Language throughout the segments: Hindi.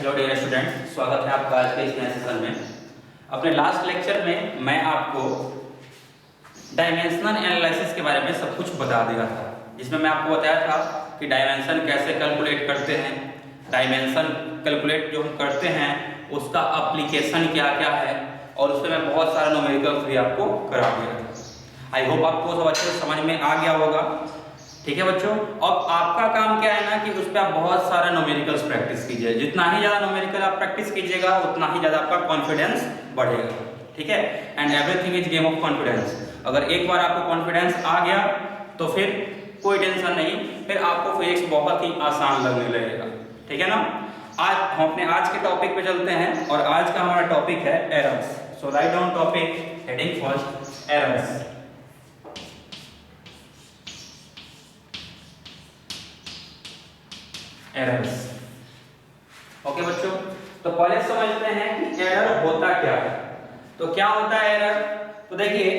हेलो डियर स्टूडेंट, स्वागत है आपका आज के इस नए सेशन में। अपने लास्ट लेक्चर में मैं आपको डायमेंशनल एनालिसिस के बारे में सब कुछ बता दिया था, जिसमें मैं आपको बताया था कि डायमेंशन कैसे कैलकुलेट करते हैं, डायमेंशन कैलकुलेट जो हम करते हैं उसका एप्लीकेशन क्या क्या है, और उसमें मैं बहुत सारा न्यूमेरिकल्स भी आपको करा दिया था। आई होप आपको सब अच्छे से समझ में आ गया होगा। ठीक है बच्चों, अब आपका काम क्या है ना कि उस पर आप बहुत सारा न्यूमेरिकल्स प्रैक्टिस कीजिए। जितना ही ज़्यादा न्यूमेरिकल आप प्रैक्टिस कीजिएगा उतना ही ज़्यादा आपका कॉन्फिडेंस बढ़ेगा। ठीक है, and everything is game of confidence. अगर एक बार आपको कॉन्फिडेंस आ गया तो फिर कोई टेंशन नहीं, फिर आपको फिजिक्स बहुत ही आसान लगने लगेगा। ठीक है ना। आज हम अपने आज के टॉपिक पे चलते हैं, और आज का हमारा टॉपिक है errors. So write down topic, heading first, errors. Errors. Okay बच्चों, तो पहले समझते हैं कि एरर होता क्या है। तो क्या होता है एरर? तो देखिए,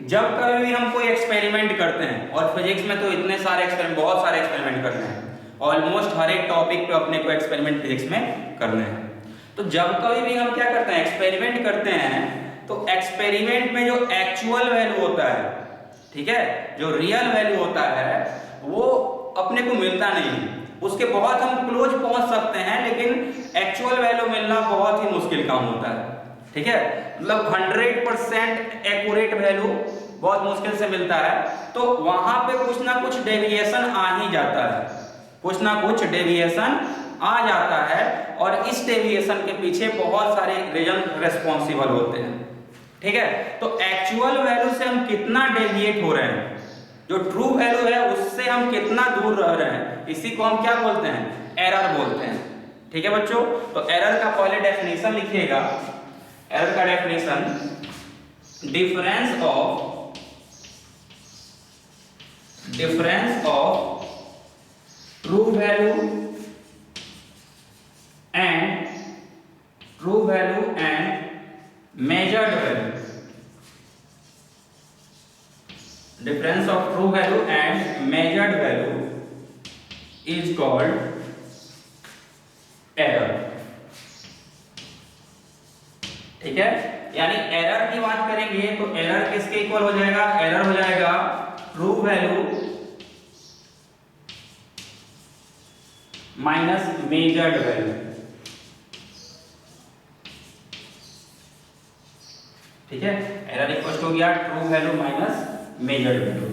जब कभी भी हम कोई एक्सपेरिमेंट करते हैं, और फिजिक्स में तो इतने सारे एक्सपेरिमेंट, बहुत सारे एक्सपेरिमेंट करने हैं, ऑलमोस्ट हर एक टॉपिक पे अपने को एक्सपेरिमेंट फिजिक्स में करने हैं। तो जब कभी भी हम क्या करते हैं, एक्सपेरिमेंट करते हैं, तो एक्सपेरिमेंट में जो एक्चुअल वैल्यू होता है, ठीक है, जो रियल वैल्यू होता है, वो अपने को मिलता नहीं। उसके बहुत हम क्लोज पहुंच सकते हैं, लेकिन एक्चुअल वैल्यू मिलना बहुत ही मुश्किल काम होता है। ठीक है, मतलब 100% एक्यूरेट वैल्यू बहुत मुश्किल से मिलता है। तो वहां पे कुछ ना कुछ डेविएशन आ ही जाता है, कुछ ना कुछ डेविएशन आ जाता है, और इस डेविएशन के पीछे बहुत सारे रीजन रेस्पॉन्सिबल होते हैं। ठीक है, तो एक्चुअल वैल्यू से हम कितना डेविएट हो रहे हैं, जो ट्रू वैल्यू है उससे हम कितना दूर रह रहे हैं, इसी को हम क्या बोलते हैं, एरर बोलते हैं। ठीक है बच्चों, तो एरर का पहले डेफिनेशन लिखिएगा। एरर का definition, difference of true value and measured value. Difference of true value and measured value is called error। ठीक है, यानी एरर की बात करेंगे तो एरर किसके इक्वल हो जाएगा, एरर हो जाएगा true value minus measured value. ठीक है, एरर इक्वल हो गया true value minus measured value.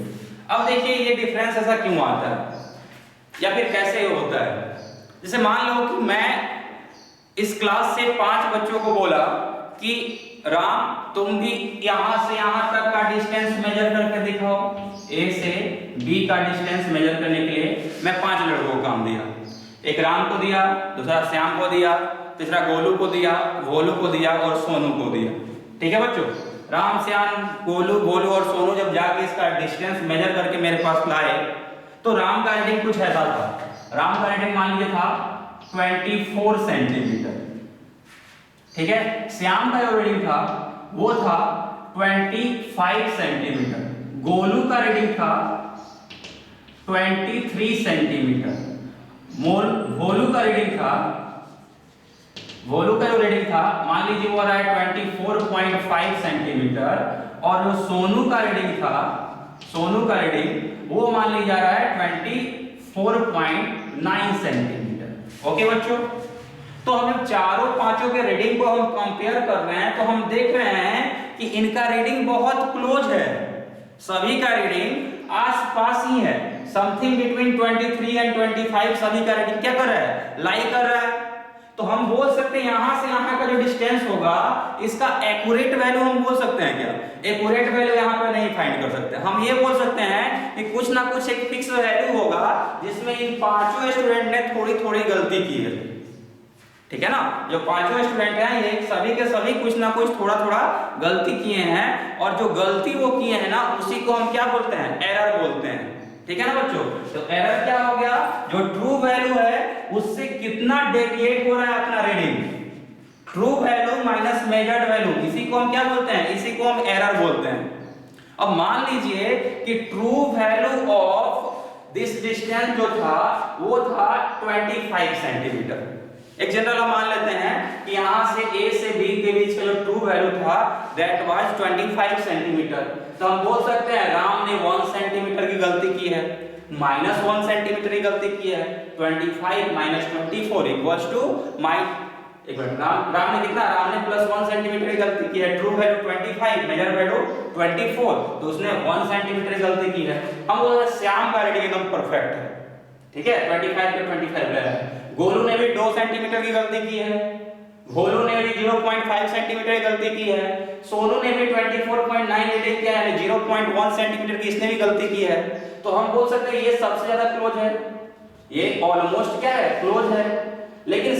अब देखिए ये डिफरेंस ऐसा क्यों आता है, या फिर कैसे होता है। जैसे मान लो कि मैं इस क्लास से 5 बच्चों को बोला कि राम तुम भी यहां से यहां तक का डिस्टेंस मेजर करके दिखाओ। ए से बी का डिस्टेंस मेजर करने के लिए मैं 5 लड़कों को काम दिया। एक राम को दिया, दूसरा श्याम को दिया, तीसरा गोलू को दिया, भोलू को दिया और सोनू को दिया। ठीक है बच्चों, राम, श्याम, गोलू और सोनू जब जाके इसका डिस्टेंस मेजर करके मेरे पास लाए, तो राम का रीडिंग कुछ ऐसा था। राम का रीडिंग मान लीजिए था 24 सेंटीमीटर। ठीक है, श्याम का जो रीडिंग था वो था 25 सेंटीमीटर। गोलू का रीडिंग था 23 सेंटीमीटर। भोलू का रीडिंग था, भोलू का जो रीडिंग था मान लीजिए वो रहा है 24.5 सेंटीमीटर, और जो सोनू का रीडिंग था, सोनू का रीडिंग वो मान लिया जा रहा है 24.9 सेंटीमीटर। ओके बच्चों, तो हम चारों पांचों के रीडिंग को हम कंपेयर कर रहे हैं, तो हम देख रहे हैं कि इनका रीडिंग बहुत क्लोज है, सभी का रीडिंग आसपास ही है। समथिंग बिटवीन 23 एंड 25 सभी का रीडिंग क्या कर रहा है, लाई कर रहा है। तो हम बोल सकते हैं यहां से यहां का जो डिस्टेंस होगा इसका एक्यूरेट वैल्यू हम बोल सकते हैं क्या, एक्यूरेट वैल्यू यहां पे नहीं फाइंड कर सकते। हम ये बोल सकते हैं कि कुछ ना कुछ एक फिक्स वैल्यू होगा जिसमें इन पांचों स्टूडेंट ने थोड़ी थोड़ी गलती की है। ठीक है ना, जो पांचों स्टूडेंट हैं ये सभी के सभी कुछ ना कुछ थोड़ा थोड़ा गलती किए हैं, और जो गलती वो किए हैं ना उसी को हम क्या बोलते हैं, एरर बोलते हैं। ठीक है ना बच्चों, तो एरर क्या हो गया, जो ट्रू वैल्यू है उससे कितना डेविएट हो रहा है अपना reading, true value minus measured value, इसी को हम क्या बोलते हैं, इसी को हम एरर बोलते हैं। अब मान लीजिए कि true value of this distance जो था वो था 25 सेंटीमीटर, एक जनरल हम मान लेते हैं कि यहाँ से A से B के बीच का जो ट्रू वैल्यू था दैट वाज 25 सेंटीमीटर, तो हम बोल सकते हैं राम ने 1 सेंटीमीटर की गलती की है, -1 सेंटीमीटर की गलती की है। 25 - 24 इक्वल्स टू एक मिनट, राम ने कितना, राम ने +1 सेंटीमीटर की गलती की है, ट्रू वैल्यू 25, मेजर वैल्यू 24, तो उसने 1 सेंटीमीटर की गलती की है। हम बोल रहे हैं श्याम का रीडिंग एकदम परफेक्ट है, ठीक है, 25 पे 25 ले रहा है। गोलू ने भी 2 सेंटीमीटर की गलती की है, भोलू ने भी 0.5 सेंटीमीटर की गलती की है, सोनू ने भी 24.9 रीडिंग किया है, यानी 0.1 सेंटीमीटर की इसने भी गलती की है। तो हम बोल सकते हैं ये सबसे ज्यादा क्लोज है, ये ऑलमोस्ट क्या है, क्लोज है। लेकिन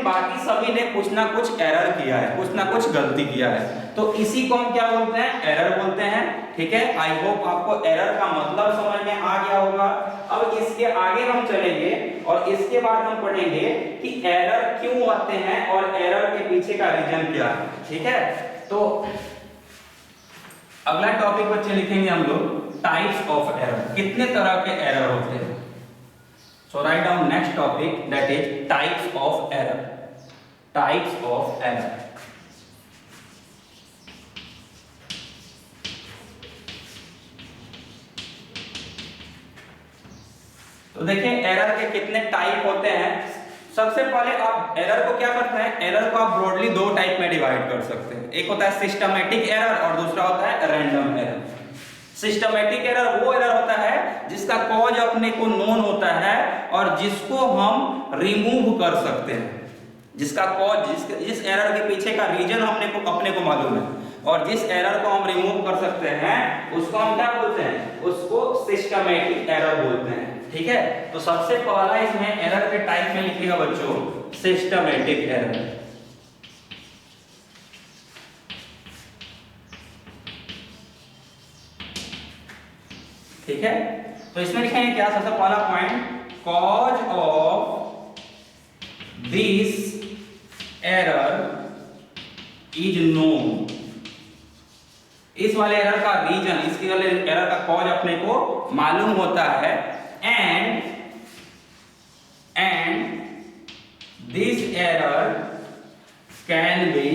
बाकी सभी ने कुछ ना कुछ एरर किया है, कुछ ना कुछ गलती किया है, तो इसी को हम क्या बोलते हैं, एरर बोलते हैं, ठीक है। आई होप आपको एरर का मतलब समझ में आ गया होगा। अब इसके आगे हम चलेंगे और इसके बाद हम पढ़ेंगे कि एरर क्यों आते हैं और एरर के पीछे का रीजन क्या है, ठीक है। तो अगला टॉपिक बच्चे लिखेंगे हम लोग टाइप्स ऑफ एरर, कितने तरह के एरर होते हैं। So write down next topic, that is types of error. Types of error. तो देखिए एरर के कितने टाइप होते हैं। सबसे पहले आप एरर को क्या करते हैं, एरर को आप ब्रॉडली दो टाइप में डिवाइड कर सकते हैं। एक होता है सिस्टमैटिक एरर और दूसरा होता है रैंडम एरर। सिस्टमैटिक एरर वो एरर होता है जिसका कॉज अपने को नोन होता है और जिसको हम रिमूव कर सकते हैं, जिसका कॉज जिस एरर के पीछे का रीजन अपने को मालूम है और जिस एरर को हम रिमूव कर सकते हैं उसको हम क्या बोलते हैं, उसको सिस्टमैटिक एरर बोलते हैं, ठीक है। तो सबसे पहला इसमें एरर के टाइप में लिखिएगा बच्चों सिस्टमैटिक एरर। ठीक है, तो इसमें लिखेंगे क्या, सबसे पहला point, cause of this error is known. इस वाले एरर का रीजन, इसके वाले एरर का कॉज अपने को मालूम होता है and this error can be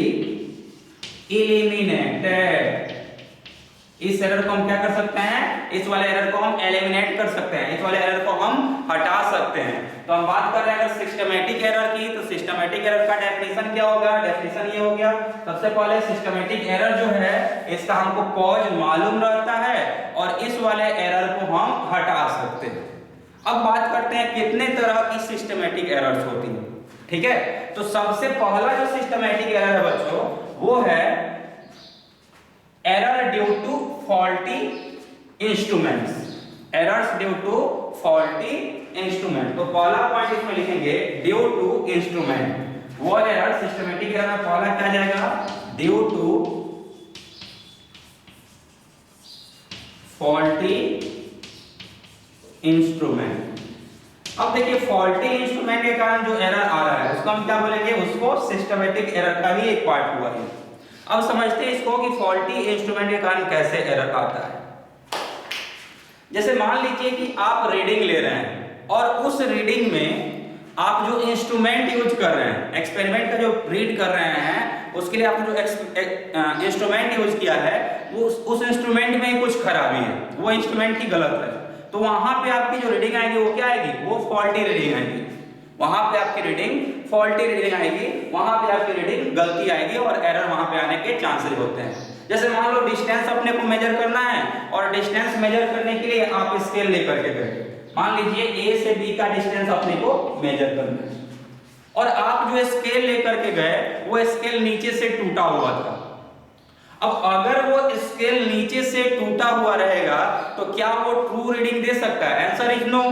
eliminated. इस एरर को हम क्या कर सकते हैं, इस वाले एरर को हम एलिमिनेट कर सकते हैं, इस वाले एरर को हम हटा सकते हैं। तो हम बात कर रहे हैं अगर सिस्टमैटिक एरर की, तो सिस्टमैटिक एरर का डेफिनेशन क्या होगा, डेफिनेशन ये हो गया, सबसे पहले सिस्टमैटिक एरर जो है इसका हमको कॉज मालूम रहता है और इस वाले एरर को हम हटा सकते हैं। अब बात करते हैं कितने तरह की सिस्टमैटिक एरर्स होती हैं, ठीक है। तो सबसे पहला जो सिस्टमैटिक एरर है बच्चों वो है error due to faulty instruments, errors due to faulty instrument। तो पहला पॉइंट इसमें लिखेंगे due to instrument, वो एरर सिस्टमैटिक एरर में पहला क्या जाएगा, due to faulty instrument। अब देखिए फॉल्टी इंस्ट्रूमेंट के कारण जो एरर आ रहा है उसको हम क्या बोलेंगे, उसको सिस्टमैटिक एरर का ही एक पार्ट हुआ है। अब समझते हैं इसको कि फॉल्टी इंस्ट्रूमेंट के कारण कैसे एरर आता है। जैसे मान लीजिए कि आप रीडिंग ले रहे हैं और उस रीडिंग में आप जो इंस्ट्रूमेंट यूज कर रहे हैं, एक्सपेरिमेंट का जो रीड कर रहे हैं, उसके लिए आपने जो इंस्ट्रूमेंट यूज किया है वो उस इंस्ट्रूमेंट में ही कुछ खराबी है, वो इंस्ट्रूमेंट ही गलत है, तो वहां पे आपकी जो रीडिंग आएगी वो क्या आएगी, वो फॉल्टी रीडिंग आएगी। वहां पे आपकी रीडिंग फॉल्टी रीडिंग आएगी, वहां पे आपकी रीडिंग गलती आएगी और एरर वहां पे आने के चांसेस होते हैं। जैसे मान लो डिस्टेंस अपने को मेजर करना है और डिस्टेंस मेजर करने के लिए आप स्केल लेकर के गए, मान लीजिए A से B का डिस्टेंस अपने को मेजर करना है और आप जो स्केल लेकर के गए वो स्केल नीचे से टूटा हुआ था। अब अगर वो स्केल नीचे से टूटा हुआ रहेगा तो क्या वो ट्रू रीडिंग दे सकता है, आंसर इज नो।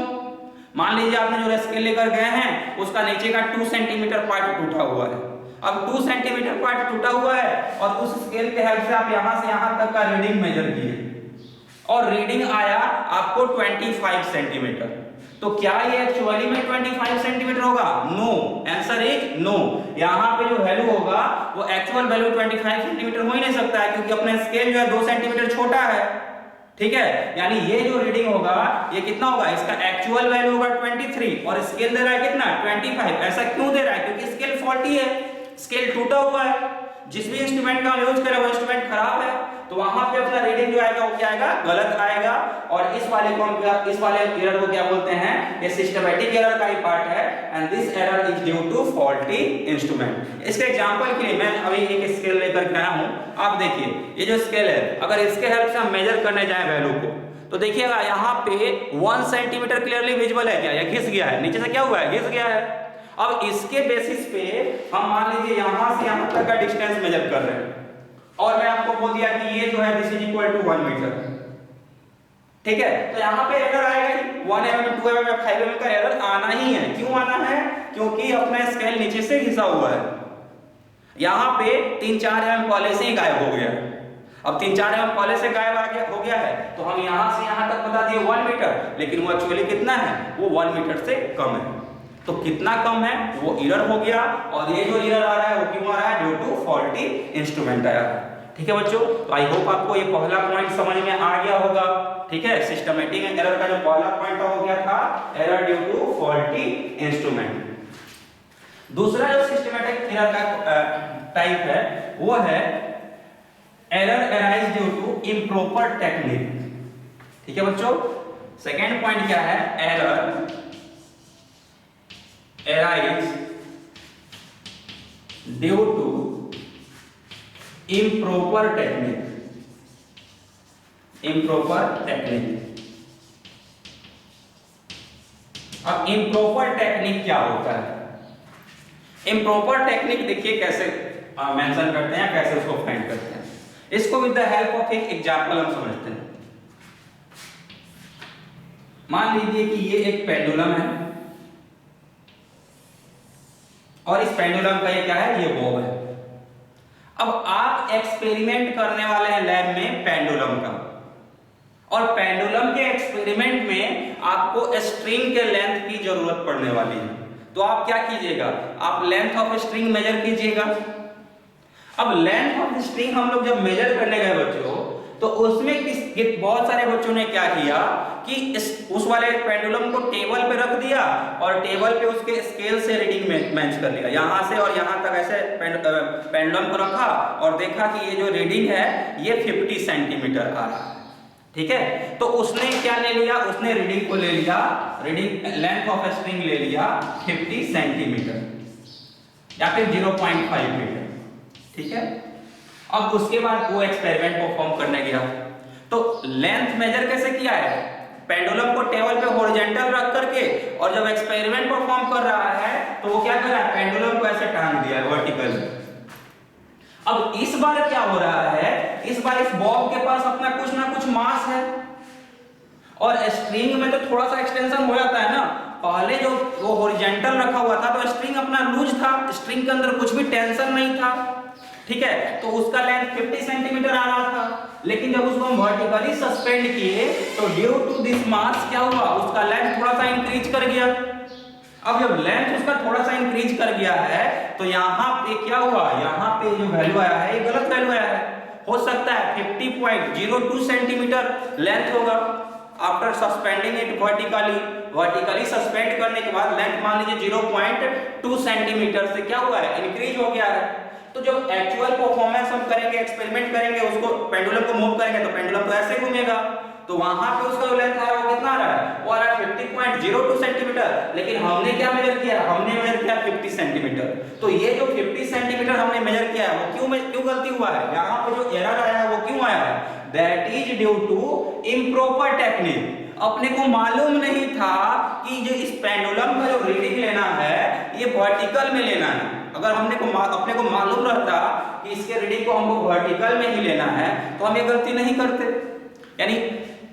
मान लीजिए आपने जो स्केल लेकर गए हैं उसका नीचे का 2 सेंटीमीटर पार्ट टूटा हुआ है। अब 2 सेंटीमीटर पार्ट टूटा हुआ है और उस स्केल के हेल्प से आप यहां से यहां तक का रीडिंग मेजर किए और रीडिंग आया आपको 25 सेंटीमीटर, तो क्या ये एक्चुअली में 25 सेंटीमीटर होगा, नो, आंसर इज नो। यहां पे जो वैल्यू होगा वो एक्चुअल वैल्यू 25 सेंटीमीटर हो ही नहीं सकता है क्योंकि अपना स्केल जो है 2 सेंटीमीटर छोटा है, ठीक है, यानी ये जो रीडिंग होगा ये कितना होगा, इसका एक्चुअल वैल्यू होगा 23 और स्केल दे रहा है कितना 25। ऐसा क्यों दे रहा है, क्योंकि स्केल फॉल्टी है, स्केल टूटा हुआ है, जिस भी इंस्ट्रूमेंट का हम यूज करें वो इंस्ट्रूमेंट खराब है, तो वहां पे अपना रीडिंग जो आएगा वो क्या आएगा, गलत आएगा। और इस वाले को हम इस वाले एरर को क्या बोलते हैं, ये सिस्टमैटिक एरर का ही पार्ट है and this error is due to faulty instrument. इसके एग्जांपल के लिए मैं अभी एक स्केल लेकर के आया हूं, आप देखिए ये जो स्केल है, अगर इसके हेल्प से हम मेजर करने जाए वैल्यू को, तो देखिएगा यहाँ पे 1 सेंटीमीटर क्लियरली विजिबल है क्या, या घिस गया है, नीचे से क्या हुआ है, घिस गया है। अब इसके बेसिस पे हम मान लीजिए यहां से यहां तक का डिस्टेंस मेजर कर रहे हैं और मैं आपको बोल दिया कि ये जो है this is equal to 1 metre, ठीक है, तो यहां पे एरर आएगा ही, 1 mm 2 mm 5 mm का एरर आना ही है। क्यों आना है, क्योंकि अपना स्केल नीचे से घिसा हुआ है, यहां पे 3-4 mm पहले से ही गायब हो गया। अब 3-4 mm पहले से गायब हो गया है, तो हम यहां से यहां तक बता दिए 1 मीटर, लेकिन वो एक्चुअली कितना है, वो 1 मीटर से कम है। तो कितना कम है वो एरर हो गया, और ये जो एरर आ रहा है वो क्यों आ रहा है, ड्यू टू फॉल्टी इंस्ट्रूमेंट आया है। ठीक है बच्चों, तो आई होप आपको ये पहला पॉइंट समझ में आ गया होगा। ठीक है, सिस्टमैटिक एरर का जो पहला पॉइंट हो गया था, error due to faulty instrument. दूसरा जो सिस्टमैटिक एरर का टाइप है वो है error arise due to improper technique. ठीक है बच्चों, सेकेंड पॉइंट क्या है, error arise due to improper technique। improper technique, अब improper technique क्या होता है, improper technique देखिए कैसे मेंशन करते हैं, कैसे उसको फाइंड करते हैं। इसको विद द हेल्प ऑफ एक एग्जांपल हम समझते हैं। मान लीजिए कि ये एक पेंडुलम है और इस पेंडुलम का ये क्या है, ये बॉब है। अब आप एक्सपेरिमेंट करने वाले हैं लैब में पेंडुलम का, और पेंडुलम के एक्सपेरिमेंट में आपको स्ट्रिंग के लेंथ की जरूरत पड़ने वाली है। तो आप क्या कीजिएगा, आप लेंथ ऑफ स्ट्रिंग मेजर कीजिएगा। अब लेंथ ऑफ स्ट्रिंग हम लोग जब मेजर करने गए बच्चों, तो उसमें बहुत सारे बच्चों ने क्या किया कि उस वाले पेंडुलम को टेबल पे रख दिया और टेबल पे उसके स्केल से रीडिंग मैच कर लिया, यहां से और यहां तक ऐसे पेंडुलम को रखा और देखा कि ये जो रीडिंग है ये 50 सेंटीमीटर आ रहा है। ठीक है, तो उसने क्या ले लिया, उसने रीडिंग को ले लिया, रीडिंग लेंथ ऑफ स्ट्रिंग ले लिया 50 सेंटीमीटर या फिर 0.5 मीटर। ठीक है, अब उसके बाद वो एक्सपेरिमेंट परफॉर्म करने गया, तो लेंथ मेजर कैसे किया है, पेंडुलम को टेबल पे हॉरिजॉन्टल रख करके, और जब एक्सपेरिमेंट परफॉर्म कर रहा है तो वो क्या कर रहा है, पेंडुलम को ऐसे टांग दिया है वर्टिकल। अब इस बार क्या हो रहा है, इस बार इस बॉब के पास अपना कुछ ना कुछ मास है, और स्ट्रिंग में तो थोड़ा सा एक्सटेंशन हो जाता है ना, पहले जो वो हॉरिजॉन्टल रखा हुआ था तो स्ट्रिंग अपना लूज था, स्ट्रिंग के अंदर कुछ भी टेंशन नहीं था। ठीक है, तो उसका लेंथ 50 सेंटीमीटर आ रहा था, लेकिन जब उसको हम वर्टिकली सस्पेंड किए तो ड्यू टू दिस मास क्या हुआ, उसका लेंथ थोड़ा सा इंक्रीज कर गया। अब जब लेंथ उसका थोड़ा सा इंक्रीज कर गया है तो यहाँ पे क्या हुआ, यहाँ पे जो वैल्यू आया है ये गलत वैल्यू आया है। हो सकता है 50.02 सेंटीमीटर लेंथ होगा after suspending it vertically suspend करने के बाद लेंथ मान लीजिए 0.2 सेंटीमीटर से क्या हुआ है, इंक्रीज हो गया है। तो जब एक्चुअल परफॉर्मेंस हम करेंगे, एक्सपेरिमेंट करेंगे, उसको पेंडुलम को मूव करेंगे तो पेंडुलम तो ऐसे घूमेगा, तो वहां पे उसका जो लेंथ है वो कितना आ रहा है, वो आ रहा है 50.02 सेंटीमीटर, लेकिन हमने क्या मेजर किया, हमने मेजर किया 50 सेंटीमीटर। तो ये जो 50 सेंटीमीटर हमने मेजर किया है वो क्यों गलती हुआ है, यहाँ पे जो एरर आया है वो क्यों आया है, that is due to improper technique. अपने को मालूम नहीं था कि जो इस पेंडुलम का जो रीडिंग लेना है ये वर्टिकल में लेना है। अगर अपने को मालूम रहता कि इसके रीडिंग को हमको वर्टिकल में ही लेना है तो हम ये गलती नहीं करते। यानी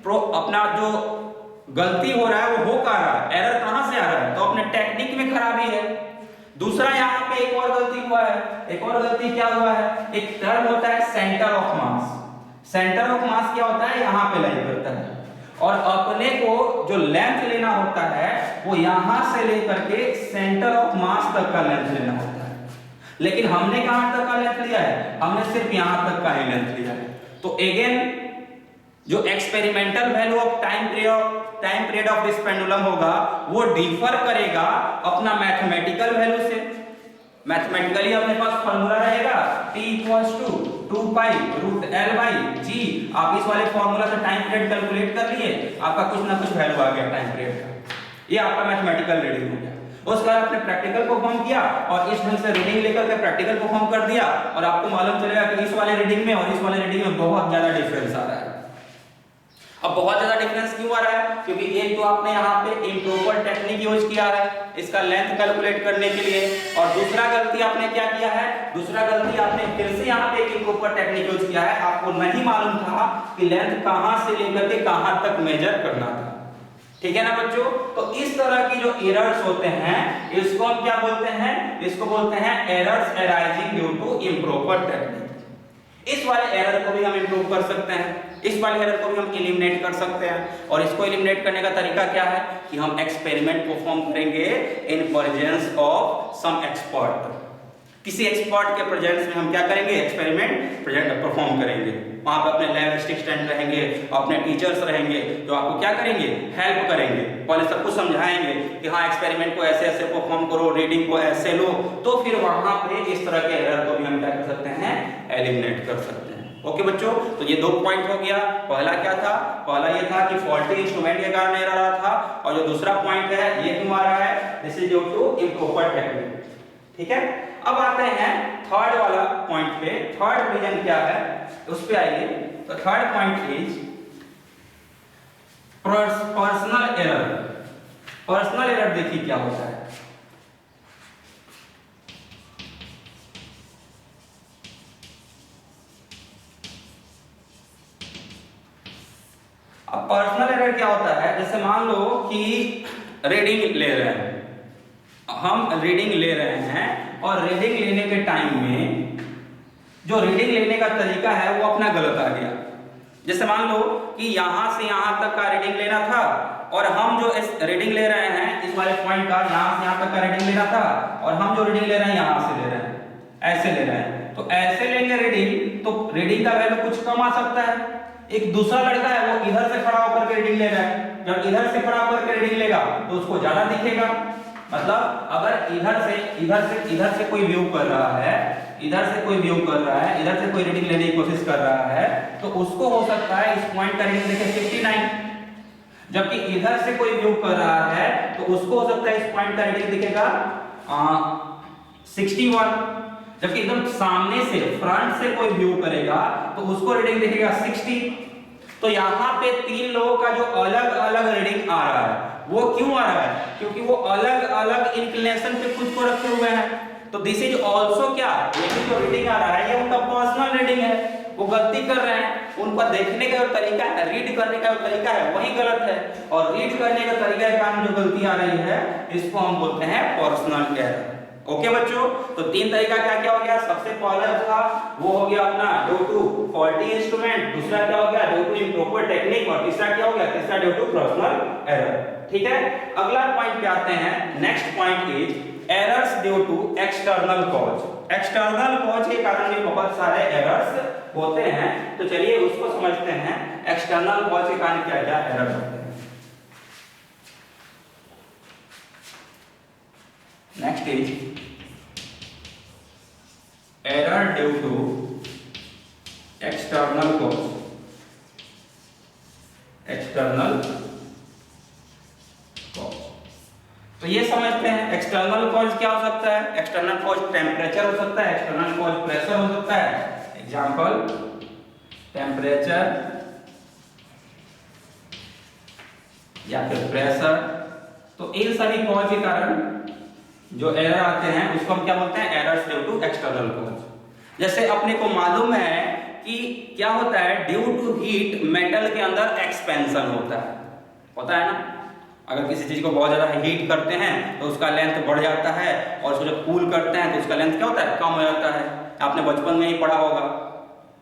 अपना जो गलती हो रहा है वो हो कहाँ रहा है, एरर कहां से आ रहा है, तो अपने टेक्निक में खराबी है। दूसरा यहाँ पे एक और गलती हुआ है, एक और गलती क्या हुआ है, एक टर्म होता है centre of mass. Centre of mass क्या होता है, यहाँ पे लाई करता है, और अपने को जो लेंथ लेना होता है वो यहां से लेकर के सेंटर ऑफ मास तक का लेंथ लेना होता है, लेकिन हमने कहां तक का लेंथ लिया है, हमने सिर्फ यहां तक का ही लेंथ लिया है। तो अगेन जो experimental value of time period of this pendulum होगा वो डिफर करेगा अपना मैथमेटिकल वैल्यू से। मैथमेटिकली अपने पास फॉर्मूला रहेगा t = 2 pi root l by g। आप इस वाले फॉर्मूला से टाइम पीरियड कैलकुलेट कर लिए, आपका कुछ ना कुछ वैल्यू आ गया टाइम पीरियड का। ये आपका मैथमेटिकल रीडिंग हो गया। उसके बाद आपने प्रैक्टिकल परफॉर्म किया और इस ढंग से रीडिंग लेकर के प्रैक्टिकल परफॉर्म कर दिया और आपको मालूम चलेगा कि इस वाले रीडिंग में और इस वाले रीडिंग में बहुत ज्यादा डिफरेंस आ रहा है। अब बहुत ज्यादा डिफरेंस क्यों आ रहा है? क्योंकि एक तो आपने यहाँ पे इम्प्रॉपर टेक्निक यूज किया है इसका लेंथ कैलकुलेट करने के लिए, और दूसरा गलती आपने क्या किया है, दूसरा गलती आपने फिर से यहाँ पे एक इम्प्रॉपर टेक्निक यूज किया है। आपको नहीं मालूम था कि लेंथ कहाँ से लेकर के कहाँ तक मेजर करना था। ठीक है ना बच्चों? तो इस तरह की जो एरर्स होते हैं इसको हम क्या बोलते हैं? इसको बोलते हैं errors arising due to improper technique. इस वाले एरर को भी हम इंप्रूव कर सकते हैं, इस वाले एरर को भी हम एलिमिनेट कर सकते हैं। और इसको एलिमिनेट करने का तरीका क्या है कि हम एक्सपेरिमेंट परफॉर्म करेंगे in presence of some expert. किसी एक्सपर्ट के प्रेजेंस में हम क्या करेंगे? एक्सपेरिमेंट परफॉर्म करेंगे। वहां पे अपने लैब असिस्टेंट रहेंगे, अपने टीचर्स रहेंगे जो आपको क्या करेंगे? हेल्प करेंगे। पहले सब कुछ समझाएंगे कि हाँ एक्सपेरिमेंट को ऐसे ऐसे परफॉर्म करो, रीडिंग को ऐसे लो, तो फिर वहां पे इस तरह के एरर को भी हम क्या कर सकते हैं? एलिमिनेट कर सकते हैं। ओके बच्चों, तो ये 2 पॉइंट हो गया। पहला क्या था? पहला ये था कि फॉल्टी इंस्ट्रूमेंट के कारण एरर आ रहा था, और जो दूसरा पॉइंट है ये क्यों आ रहा है? This is due to improper technique. ठीक है, अब आते हैं थर्ड वाला पॉइंट पे। थर्ड रीजन क्या है उस पे आइए। तो third point is personal error. Personal error देखिए क्या होता है। अब पर्सनल एरर क्या होता है? जैसे मान लो कि रीडिंग ले रहे हैं, हम रीडिंग ले रहे हैं और रीडिंग लेने के टाइम में जो रीडिंग लेने का तरीका है वो अपना गलत आ गया। जैसे मान लो कि यहां से यहां तक का रीडिंग लेना था और हम जो इस रीडिंग ले रहे हैं इस वाले पॉइंट का यहां से यहां तक का रीडिंग लेना था, और हम जो रीडिंग ले रहे हैं यहां से ले रहे हैं, ऐसे ले रहे हैं। तो ऐसे लेंगे रीडिंग तो रीडिंग का वैल्यू कुछ कम आ सकता है। एक दूसरा लड़का है वो इधर से खड़ा होकर के रीडिंग ले रहा है, जब इधर से खड़ा होकर के रीडिंग लेगा तो उसको ज्यादा दिखेगा। मतलब अगर इधर से कोई व्यू कर रहा है, इधर से कोई व्यू कर रहा है, इधर से कोई रीडिंग लेने की कोशिश कर रहा है, तो उसको हो सकता है इस पॉइंट का रीडिंग देखे 69, जबकि इधर से कोई व्यू कर रहा है तो उसको हो सकता है इस पॉइंट का रीडिंग दिखेगा 61, जबकि एकदम सामने से फ्रंट से कोई व्यू करेगा तो उसको रीडिंग दिखेगा 60। तो यहाँ पे 3 लोगों का जो अलग अलग रीडिंग आ रहा है वो क्यों आ रहा है? क्योंकि वो अलग अलग इंक्लिनेशन पे खुद को रखे हुए हैं। तो दिस इज ऑल्सो क्या, ये जो रीडिंग आ रहा है ये उनका पर्सनल रीडिंग है, वो गलती कर रहे हैं। उनका देखने का जो तरीका है, रीड करने का जो तरीका है वही गलत है, और रीड करने का तरीका के कारण जो गलती आ रही है इसको हम बोलते हैं पर्सनल एरर। ओके बच्चों, तो 3 तरीका क्या क्या हो गया? सबसे पहला था वो हो गया अपना ड्यू टू फॉल्टी इंस्ट्रूमेंट, दूसरा क्या हो गया? ड्यू टू इम्प्रॉपर टेक्निक, और तीसरा क्या हो गया? तीसरा ड्यू टू पर्सनल एरर। ठीक है, अगला पॉइंट पे आते हैं। Next point is errors due to external cause. External cause के कारण भी बहुत सारे एरर्स होते हैं, तो चलिए उसको समझते हैं। एक्सटर्नल कॉज के कारण क्या क्या एरर्स होते हैं। Next is error due to external cause. External cause तो ये समझते हैं एक्सटर्नल कॉज क्या हो सकता है। एक्सटर्नल कॉज टेम्परेचर हो सकता है, एक्सटर्नल कॉज प्रेशर हो सकता है। एग्जांपल टेम्परेचर या फिर प्रेशर। तो इन सभी कॉज के कारण जो एरर आते हैं उसको हम क्या बोलते हैं? Errors due to external cause. जैसे अपने को मालूम है कि क्या होता है, ड्यू टू हीट मेटल के अंदर एक्सपेंशन होता है ना। अगर किसी चीज को बहुत ज्यादा हीट करते हैं तो उसका लेंथ बढ़ जाता है, और उसको जब कूल करते हैं तो उसका लेंथ क्या होता है? कम हो जाता है। आपने बचपन में ही पढ़ा होगा,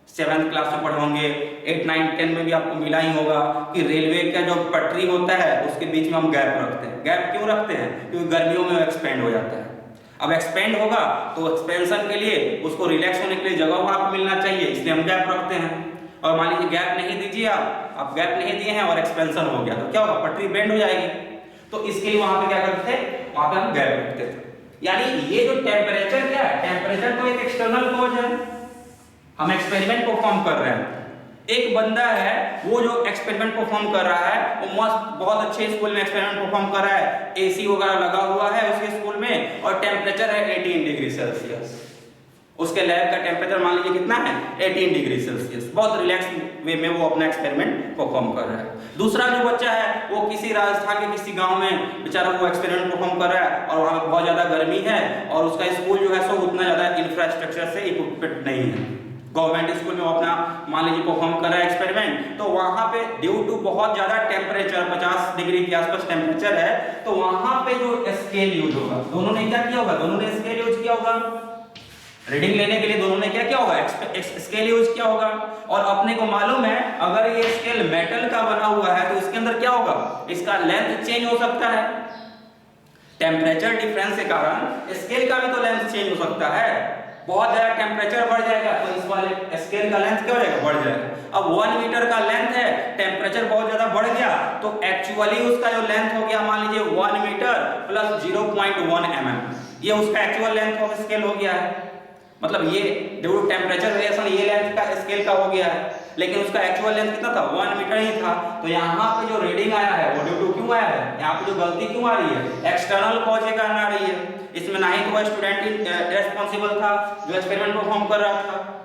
7th क्लास में पढ़े होंगे, 8, 9, 10 में भी आपको मिला ही होगा कि रेलवे का जो पटरी होता है उसके बीच में हम गैप रखते हैं। गैप क्यों रखते हैं? क्योंकि गर्मियों में एक्सपेंड हो जाता है। अब एक्सपेंड होगा तो एक्सपेंशन के लिए उसको रिलैक्स होने के लिए जगह वहां पर मिलना चाहिए, इसलिए हम गैप रखते हैं। और मान लीजिए गैप नहीं दीजिए, आप गैप नहीं दिए हैं और एक्सपेंशन हो गया, तो क्या होगा, पटरी बेंड हो जाएगी। तो इसके लिए वहां पे क्या करते थे, वहां पे हम गैप रखते थे। यानी ये जो टेम्परेचर क्या है, टेम्परेचर तो एक एक्सटर्नल कॉज है, हम एक्सपेरिमेंट परफॉर्म कर रहे हैं। एक बंदा है वो जो एक्सपेरिमेंट परफॉर्म कर रहा है, वो मस्त बहुत अच्छे स्कूल में एक्सपेरिमेंट परफॉर्म कर रहा है, एसी वगैरह लगा हुआ है उसके स्कूल में और टेम्परेचर है 18 डिग्री सेल्सियस। उसके लैब का टेम्परेचर मान लीजिए कितना है, 18 डिग्री सेल्सियस। बहुत रिलैक्स वे में वो अपना एक्सपेरिमेंट परफॉर्म कर रहा है। दूसरा जो बच्चा है वो किसी राजस्थान के किसी गांव में बेचारा वो एक्सपेरिमेंट परफॉर्म कर रहा है और वहां पे बहुत ज्यादा गर्मी है और उसका स्कूल जो है सो उतना ज्यादा इंफ्रास्ट्रक्चर से इक्विप्ड नहीं है। गवर्नमेंट स्कूल में वो अपना मान लीजिए परफॉर्म कर रहा है एक्सपेरिमेंट, तो वहां पे ड्यू टू बहुत ज्यादा टेम्परेचर 50 डिग्री के आसपास टेम्परेचर है, तो वहां पे जो स्केल यूज होगा, दोनों ने क्या किया होगा, दोनों ने स्केल यूज किया होगा रीडिंग लेने के लिए, दोनों ने क्या किया होगा, स्केल यूज किया होगा। और अपने को मालूम है अगर ये स्केल मेटल का बना हुआ है तो इसके अंदर क्या होगा, इसका लेंथ चेंज हो सकता है। टेम्परेचर डिफरेंस के कारण स्केल का भी तो लेंथ चेंज हो सकता है। बहुत ज्यादा टेम्परेचर बढ़ जाएगा तो इस वाले स्केल का लेंथ क्या हो जाएगा, बढ़ जाएगा। अब 1 मीटर का लेंथ है, टेम्परेचर बहुत ज्यादा बढ़ गया तो एक्चुअली उसका जो लेंथ हो गया मान लीजिए 1 मीटर प्लस 0.1 mm, ये उसका एक्चुअल लेंथ ऑफ स्केल हो गया है। मतलब ये ड्यू टू टेम्परेचर वेरिएशन ये लेंथ का स्केल का हो गया है, लेकिन उसका एक्चुअल लेंथ कितना था, 1 मीटर ही था। तो यहाँ पे जो रीडिंग आया है वो ड्यू टू क्यों आया है, यहाँ पे जो गलती क्यों आ रही है, एक्सटर्नल कॉज के कारण आ रही है। इसमें ना ही तो वह स्टूडेंट रेस्पॉन्सिबल था जो एक्सपेरिमेंट परफॉर्म कर रहा था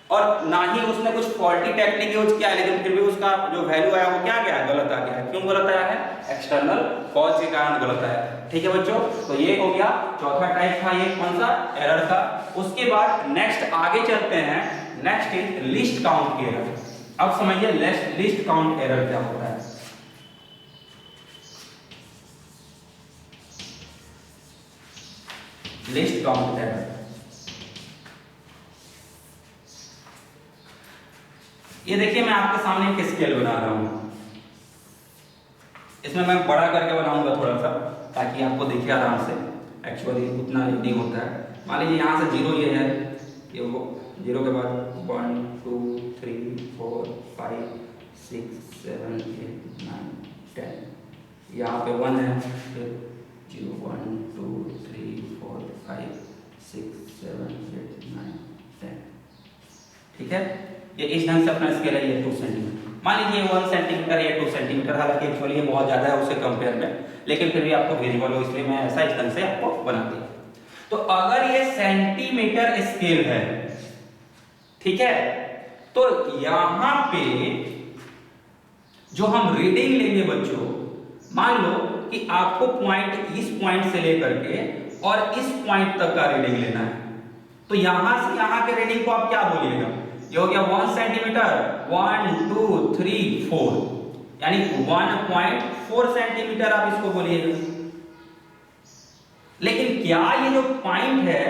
और ना ही उसने कुछ फॉल्टी टेक्निक यूज किया, लेकिन फिर भी उसका जो वैल्यू आया वो क्या गया, गलत आ गया है। क्यों गलत आया है, एक्सटर्नल कॉज के कारण गलत आया है। ठीक है बच्चों, तो ये हो गया चौथा टाइप था, ये कौन सा, एरर का। उसके बाद नेक्स्ट आगे चलते हैं, next is list count error. अब समझिए लिस्ट काउंट एरर क्या होता है। लिस्ट काउंट एरर, ये देखिए मैं आपके सामने एक स्केल बना रहा हूं, इसमें मैं बड़ा करके बनाऊंगा थोड़ा सा ताकि आपको दिखे आराम से एक्चुअली उतना रीडिंग होता है। मान लीजिए यहाँ से 0 ये है, ये वो 0 के बाद 1 2 3 4 5 6 7 8 9 10, यहाँ पे 1 है, फिर 0 1 2 3 4 5 6 7 8 9 10। ठीक है, ये इस ढंग से अपना स्केल है, ये 2 सेंटीमीटर। मान लीजिए 1 सेंटीमीटर या 2 सेंटीमीटर, हालांकि एक्चुअली ये बहुत ज्यादा है उससे कंपेयर में, लेकिन फिर भी आपको विजिबल हो इसलिए मैं ऐसा इस ढंग से आपको बना दिया। तो अगर ये सेंटीमीटर स्केल है, ठीक है, तो यहां पे जो हम रीडिंग लेंगे बच्चों, मान लो कि आपको पॉइंट इस पॉइंट से लेकर के और इस पॉइंट तक का रीडिंग लेना है, तो यहां से यहां के रीडिंग को आप क्या बोलिएगा, ये हो गया 1 सेंटीमीटर, 1 2 3 4, यानी 1.4 सेंटीमीटर आप इसको बोलिएगा। लेकिन क्या ये जो पॉइंट है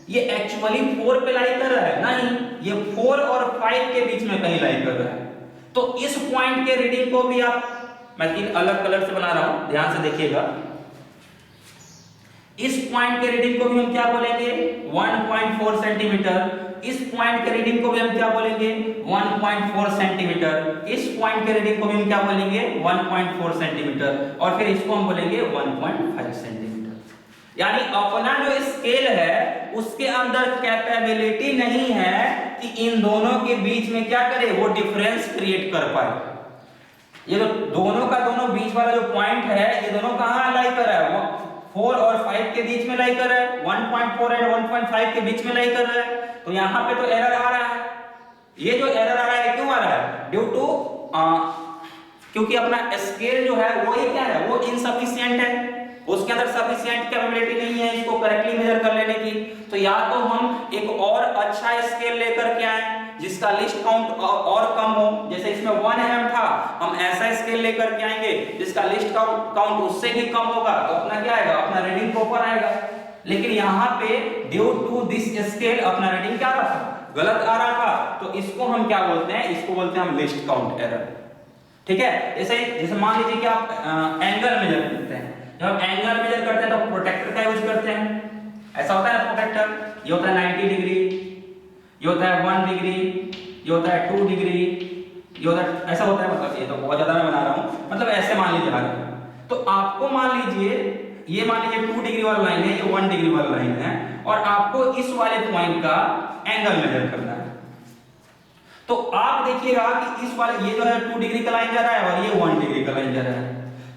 ये एक्चुअली 4 पे लाई कर रहा है, नहीं, ये 4 और 5 के बीच में कहीं लाई कर रहा है। तो इस पॉइंट के रीडिंग को भी आप, मैं 3 अलग कलर से बना रहा हूं, ध्यान से देखिएगा। इस पॉइंट के रीडिंग को भी हम क्या बोलेंगे, 1.4 सेंटीमीटर। इस पॉइंट के रीडिंग को भी हम क्या बोलेंगे, 1.4 सेंटीमीटर। इस पॉइंट के रीडिंग को भी हम क्या बोलेंगे, 1.4 सेंटीमीटर। और फिर इसको हम बोलेंगे 1.5 सेंटीमीटर। यानी अपना जो स्केल है उसके अंदर कैपेबिलिटी नहीं है कि इन दोनों के बीच में क्या करे, वो डिफरेंस क्रिएट कर पाए। ये जो दोनों का दोनों बीच वाला जो पॉइंट है, ये दोनों कहां लाई कर रहा है, 4 और 5 के बीच में लाई कर रहा है, 1.4 एंड 1.5 के बीच में लाई कर रहा है। तो यहां पे तो एरर आ रहा है। ये जो एरर आ रहा है क्यों आ रहा है, ड्यू टू क्योंकि अपना स्केल जो है वो ही क्या है, वो इनसफिशिएंट है, उसके अंदर सफिशिएंट कैपेबिलिटी नहीं है इसको करेक्टली मेजर कर लेने की। तो या तो हम एक और अच्छा स्केल लेकर के आए जिसका लिस्ट काउंट और कम हो, जैसे इसमें 1 mm था, हम ऐसा स्केल लेकर के आएंगे जिसका लिस्ट काउंट उससे भी कम होगा, तो अपना क्या आएगा, अपना रीडिंग प्रॉपर आएगा। लेकिन यहाँ पे ड्यू टू दिस स्केल अपना रीडिंग क्या रहा था, गलत आ रहा था, तो इसको हम क्या बोलते हैं, इसको बोलते हैं हम लिस्ट काउंट एरर। ठीक है, जैसे मान लीजिए कि आप एंगल मेजर करते हैं, जब एंगल मेजर करते हैं तो प्रोटेक्टर का यूज करते हैं, ऐसा होता है ना प्रोटेक्टर, ये होता है 90 डिग्री, ये होता है 1 डिग्री, ये होता है 2 डिग्री, ये होता है, ऐसा होता है, मतलब ये तो बहुत ज्यादा मैं बना रहा हूँ, मतलब ऐसे मान लीजिए आगे। तो आपको मान लीजिए, ये मान लीजिए 2 डिग्री वाला लाइन है, ये 1 डिग्री वाला लाइन है, और आपको इस वाले पॉइंट का एंगल मेजर करना है। तो आप देखिएगा कि इस वाले, ये जो है 2 डिग्री का लाइन जा रहा है और ये 1 डिग्री का लाइन जा रहा है।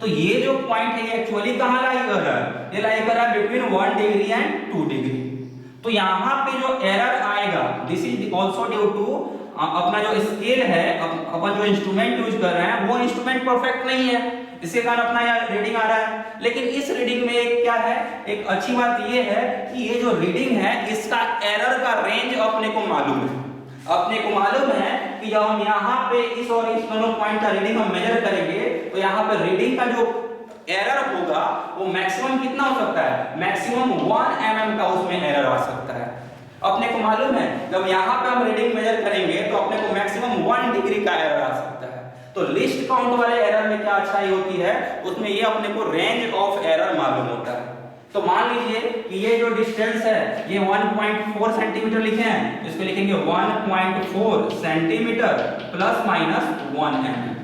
तो ये जो पॉइंट है ये एक्चुअली कहां लाई कर रहा है? ये लाई कर रहा है बिटवीन 1 डिग्री एंड 2 डिग्री। तो यहां पे जो एरर आएगा, this is also due to अपना जो स्केल है, अपन जो इंस्ट्रूमेंट यूज कर रहे हैं वो इंस्ट्रूमेंट परफेक्ट नहीं है, इसके कारण अपना यहाँ रीडिंग आ रहा है। लेकिन इस रीडिंग में एक क्या है, एक अच्छी बात ये है कि ये जो रीडिंग है इसका एरर का रेंज अपने को मालूम है। अपने को मालूम है कि जब हम यहाँ पे इस और इस दोनों पॉइंट का रीडिंग हम मेजर करेंगे तो यहाँ पे रीडिंग का जो एरर होगा वो मैक्सिमम कितना हो सकता है? मैक्सिमम 1 mm का उसमें एरर आ सकता है। अपने को मालूम है जब यहाँ पे हम रीडिंग मेजर करेंगे तो अपने को मैक्सिमम 1 डिग्री का एरर आ सकता है। तो लिस्ट काउंट वाले एरर में क्या अच्छाई होती है, उसमें ये अपने को रेंज ऑफ एरर मालूम होता है। तो मान लीजिए कि ये जो डिस्टेंस है ये 1.4 सेंटीमीटर लिखे हैं, इसको लिखेंगे 1.4 सेंटीमीटर प्लस माइनस 1 mm,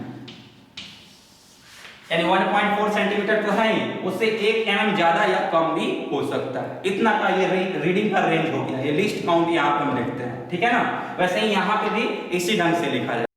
यानी 1.4 सेंटीमीटर तो है ही, उससे 1 mm ज्यादा या कम भी हो सकता है। इतना का ये रीडिंग का रेंज हो गया। ये लिस्ट काउंट यहाँ पे हम लिखते हैं, ठीक है ना। वैसे ही यहाँ पे भी इसी ढंग से लिखा जाए।